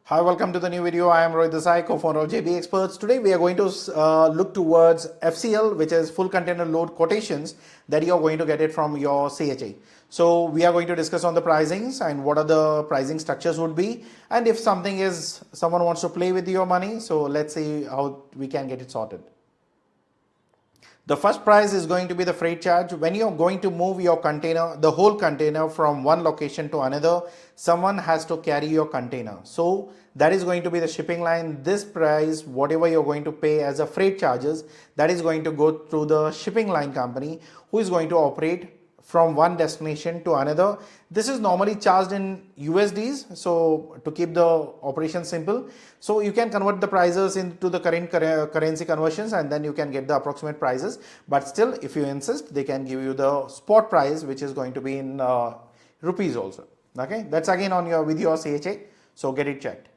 Hi, welcome to the new video. I am Rohit Desai, co-founder of JB Experts. Today we are going to look towards FCL, which is full container load quotations that you are going to get it from your CHA. So we are going to discuss on the pricings and what are the pricing structures would be, and if someone wants to play with your money, so let's see how we can get it sorted. The first price is going to be the freight charge. When you're going to move your container, the whole container from one location to another, someone has to carry your container. So that is going to be the shipping line. This price, whatever you're going to pay as a freight charges, that is going to go through the shipping line company who is going to operate from one destination to another. This is normally charged in USDs, so to keep the operation simple. So you can convert the prices into the current currency conversions and then you can get the approximate prices. But still, if you insist, they can give you the spot price, which is going to be in rupees also. Okay, that's again on your with your CHA, so get it checked.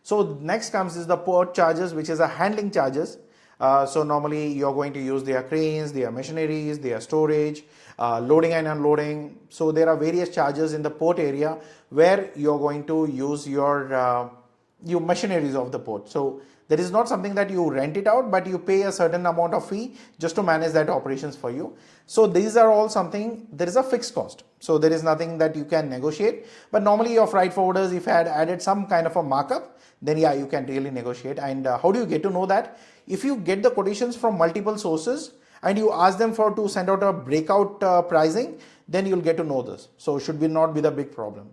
So next comes is the port charges, which is a handling charges. So normally you're going to use their cranes, their machineries, their storage, loading and unloading. So there are various charges in the port area where you're going to use your machineries of the port. So there is not something that you rent it out, but you pay a certain amount of fee just to manage that operations for you. So these are all something, there is a fixed cost. So there is nothing that you can negotiate. But normally your freight forwarders, if had added some kind of a markup, then yeah, you can really negotiate. And how do you get to know that? If you get the quotations from multiple sources and you ask them to send out a breakout pricing, then you'll get to know this. So it should not be the big problem.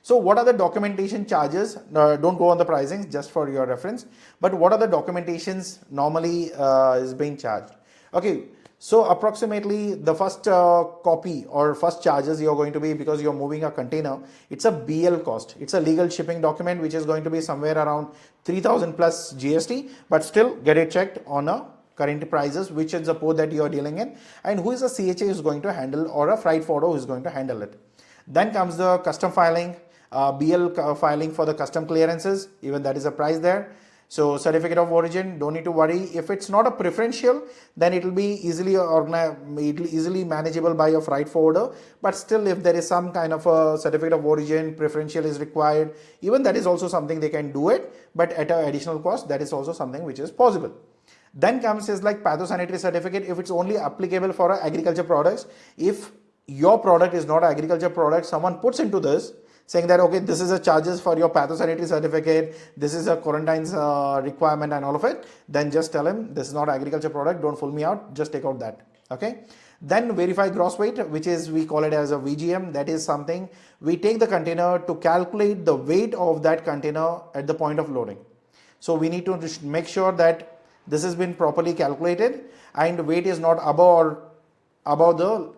So what are the documentation charges? Don't go on the pricing, just for your reference. But what are the documentations normally is being charged? Okay, so approximately the first copy or first charges you're going to be, because you're moving a container, it's a BL cost. It's a legal shipping document, which is going to be somewhere around 3,000 plus GST, but still get it checked on a current prices, which is the port that you are dealing in, and who is a CHA is going to handle, or a freight forwarder who is going to handle it. Then comes the custom filing, BL filing for the custom clearances, even that is a price there. So certificate of origin, don't need to worry. If it's not a preferential, then it will be easily manageable by your freight forwarder. But still, if there is some kind of a certificate of origin, preferential is required, even that is also something they can do it, but at an additional cost. That is also something which is possible. Then comes is like pathosanitary certificate, if it's only applicable for agriculture products. If your product is not an agriculture product, someone puts into this saying that, okay, this is a charges for your pathosanitary certificate, this is a quarantine's requirement and all of it, then just tell him this is not agriculture product, don't fool me out, just take out that. Okay. Then verify gross weight, which is, we call it as a VGM. That is something we take the container to calculate the weight of that container at the point of loading. So we need to make sure that this has been properly calculated and weight is not above the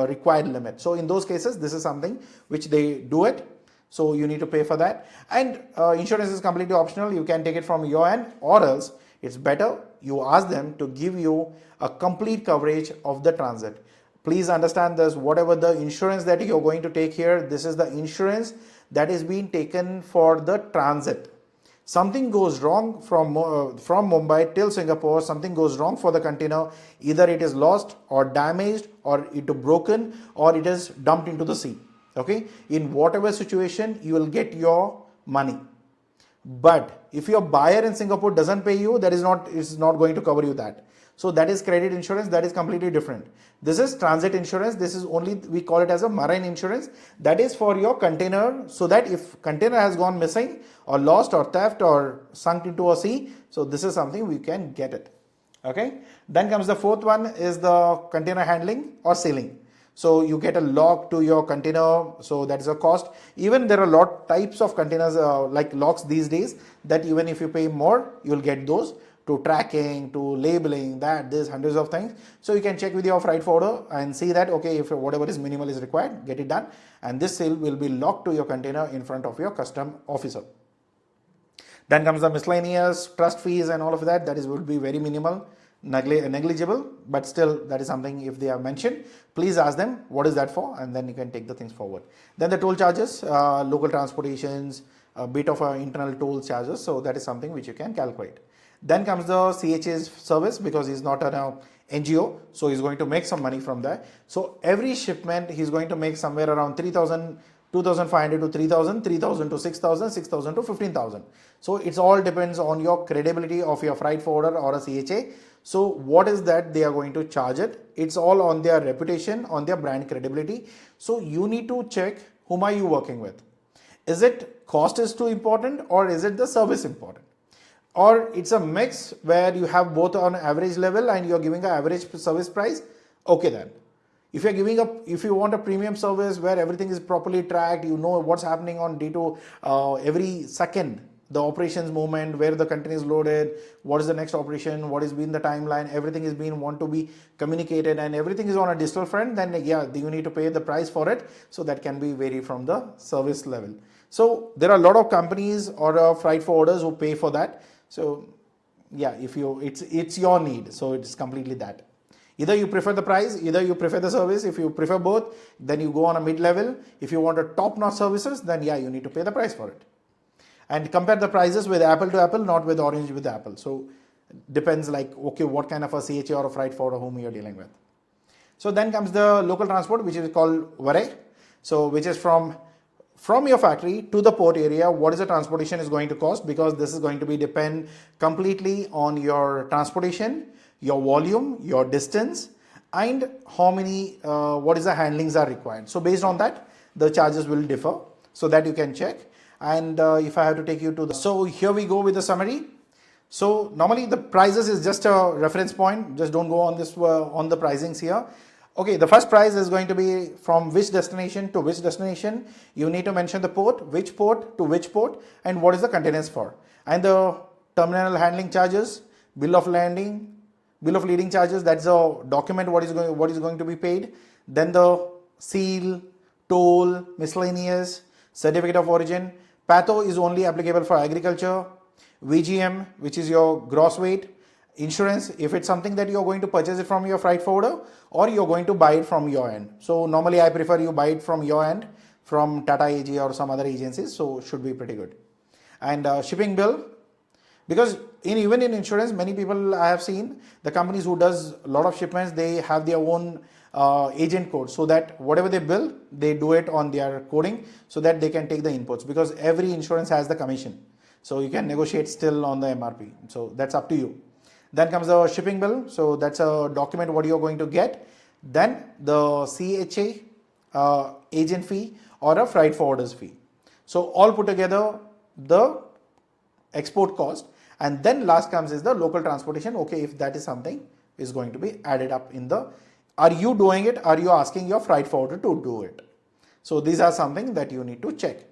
required limit. So in those cases, this is something which they do it. So you need to pay for that. And insurance is completely optional. You can take it from your end, or else it's better you ask them to give you a complete coverage of the transit. Please understand this, whatever the insurance that you're going to take here, this is the insurance that is being taken for the transit. Something goes wrong from Mumbai till Singapore, something goes wrong for the container, either it is lost or damaged or it is broken or it is dumped into the sea. Okay, in whatever situation, you will get your money. But if your buyer in Singapore doesn't pay you, it's not going to cover you that. So that is credit insurance, that is completely different. This is transit insurance. This is only, we call it as a marine insurance. That is for your container, so that if container has gone missing or lost or theft or sunk into a sea, so this is something we can get it. Okay. Then comes the fourth one is the container handling or sealing. So you get a lock to your container, so that is a cost. Even there are types of containers like locks these days, that even if you pay more, you'll get those, to tracking, to labeling, there's hundreds of things. So you can check with your freight forwarder and see that, okay, if whatever is minimal is required, get it done. And this seal will be locked to your container in front of your custom officer. Then comes the miscellaneous, trust fees and all of that. That would be very minimal, negligible, but still that is something, if they are mentioned, please ask them what is that for, and then you can take the things forward. Then the toll charges, local transportations, a bit of internal toll charges. So that is something which you can calculate. Then comes the CHA's service, because he's not an NGO, so he's going to make some money from that. So every shipment he's going to make somewhere around 3,000 2,500 to 3,000, 3,000 to 6,000, 6,000 to 15,000. So it's all depends on your credibility of your freight forwarder or a CHA. So what is that they are going to charge it? It's all on their reputation, on their brand credibility. So you need to check whom are you working with. Is it cost is too important, or is it the service important? Or it's a mix where you have both on average level and you're giving an average service price. Okay, then if you're giving up, if you want a premium service where everything is properly tracked, you know what's happening on D2 every second, the operations movement, where the container is loaded, what is the next operation, what is been the timeline, everything is being want to be communicated, and everything is on a digital front, then yeah, you need to pay the price for it. So that can be vary from the service level. So there are a lot of companies or freight forwarders who pay for that. So yeah, if you it's your need, so it's completely that. Either you prefer the price, either you prefer the service. If you prefer both, then you go on a mid-level. If you want a top-notch services, then yeah, you need to pay the price for it. And compare the prices with apple to apple, not with orange with apple. So depends like, okay, what kind of a CHA or a freight forwarder whom you're dealing with. So then comes the local transport, which is called Vare. So which is from your factory to the port area. What is the transportation is going to cost? Because this is going to be depend completely on your transportation, your volume, your distance, and how many, what is the handlings are required. So based on that, the charges will differ, so that you can check. And if I have to take you to the, so here we go with the summary. So normally the prices is just a reference point. Just don't go on this on the pricings here. Okay, the first price is going to be from which destination to which destination. You need to mention the port, which port to which port, and what is the containers for. And the terminal handling charges, bill of lading charges, that's a document what is going to be paid. Then the seal, toll, miscellaneous, certificate of origin. PATO is only applicable for agriculture. VGM, which is your gross weight. Insurance, if it's something that you're going to purchase it from your freight forwarder or you're going to buy it from your end. So normally I prefer you buy it from your end, from Tata AG or some other agencies, so should be pretty good. And shipping bill, because even in insurance, many people I have seen, the companies who does a lot of shipments, they have their own agent code, so that whatever they bill, they do it on their coding, so that they can take the inputs, because every insurance has the commission. So you can negotiate still on the MRP. So that's up to you. Then comes the shipping bill. So that's a document what you're going to get. Then the CHA agent fee or a freight forwarder's fee. So all put together the export cost. And then last comes is the local transportation. Okay, if that is something is going to be added up in the, are you doing it? Are you asking your freight forwarder to do it? So these are something that you need to check.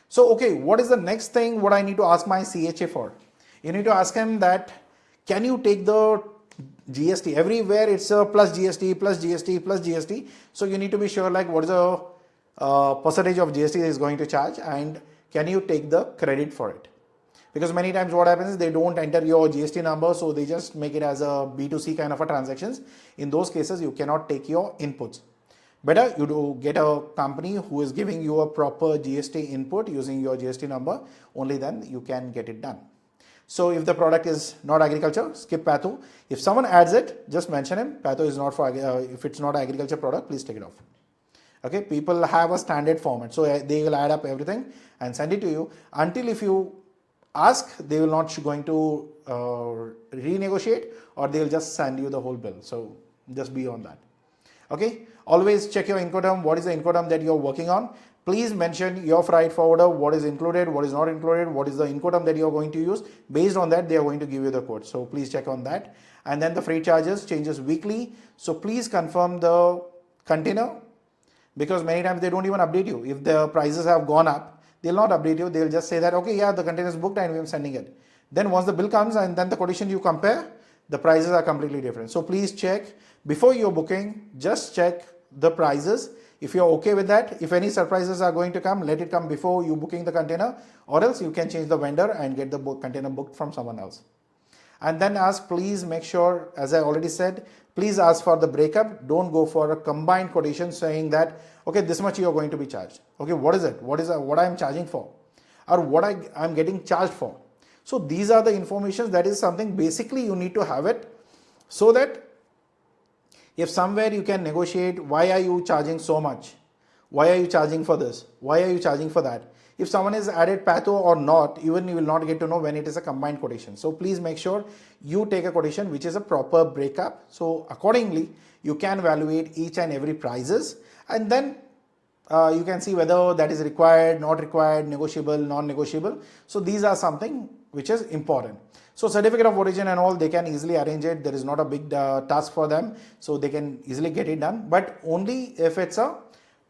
So, okay, what is the next thing what I need to ask my CHA for? You need to ask him that, can you take the GST? Everywhere it's a plus GST, plus GST, plus GST. So you need to be sure like what is the percentage of GST is going to charge, and can you take the credit for it? Because many times what happens is they don't enter your GST number, so they just make it as a B2C kind of a transactions. In those cases, you cannot take your inputs. Better you do get a company who is giving you a proper GST input using your GST number, only then you can get it done. So if the product is not agriculture, skip PATO. If someone adds it, just mention him. PATO is not for, if it's not agriculture product, please take it off. Okay, people have a standard format, so they will add up everything and send it to you. Until if you ask, they will not going to renegotiate, or they will just send you the whole bill. So just be on that. Okay, always check your Incoterm. What is the Incoterm that you're working on? Please mention your freight forwarder, what is included, what is not included, what is the Incoterm that you're going to use. Based on that, they are going to give you the code. So please check on that. And then the freight charges changes weekly. So please confirm the container, because many times they don't even update you. If the prices have gone up, they'll not update you. They'll just say that, okay, yeah, the container is booked and we're sending it. Then once the bill comes and then the quotation you compare, the prices are completely different. So please check before you're booking, just check the prices. If you're okay with that, if any surprises are going to come, let it come before you booking the container, or else you can change the vendor and get the container booked from someone else. And then ask, please make sure, as I already said, please ask for the breakup. Don't go for a combined quotation saying that, okay, this much you are going to be charged. Okay, what is it? What I'm charging for, or what I'm getting charged for. So these are the information. That is something basically you need to have it, so that if somewhere you can negotiate, why are you charging so much? why are you charging for this? Why are you charging for that? If someone is added patho or not, even you will not get to know when it is a combined quotation. So please make sure you take a quotation which is a proper breakup. So accordingly, you can evaluate each and every prices, and then you can see whether that is required, not required, negotiable, non-negotiable. So these are something which is important. So certificate of origin and all, they can easily arrange it. There is not a big task for them. So they can easily get it done, but only if it's a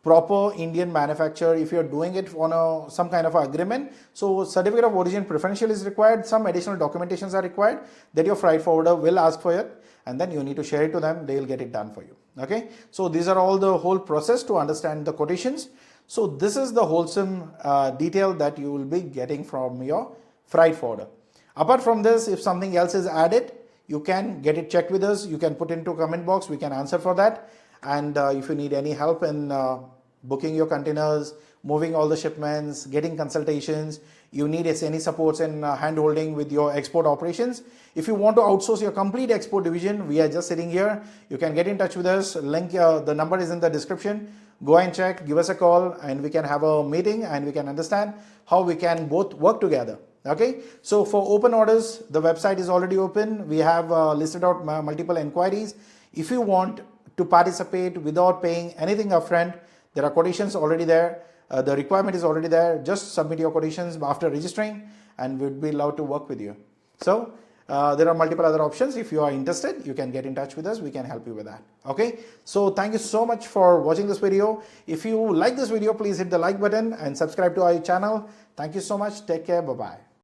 proper Indian manufacturer, if you're doing it on some kind of agreement. So certificate of origin preferential is required. Some additional documentations are required that your freight forwarder will ask for it, and then you need to share it to them. They will get it done for you. Okay. So these are all the whole process to understand the quotations. So this is the wholesome detail that you will be getting from your freight forwarder. Apart from this, if something else is added, you can get it checked with us. You can put into comment box. We can answer for that. And if you need any help in booking your containers, moving all the shipments, getting consultations, you need any supports in hand holding with your export operations. If you want to outsource your complete export division, we are just sitting here. You can get in touch with us. Link, the number is in the description. Go and check, give us a call, and we can have a meeting and we can understand how we can both work together. Okay, so for open orders, the website is already open. We have listed out multiple inquiries. If you want to participate without paying anything upfront, there are quotations already there. The requirement is already there. Just submit your quotations after registering, and we'd be allowed to work with you. So there are multiple other options. If you are interested, you can get in touch with us. We can help you with that. Okay. So thank you so much for watching this video. If you like this video, please hit the like button and subscribe to our channel. Thank you so much. Take care. Bye-bye.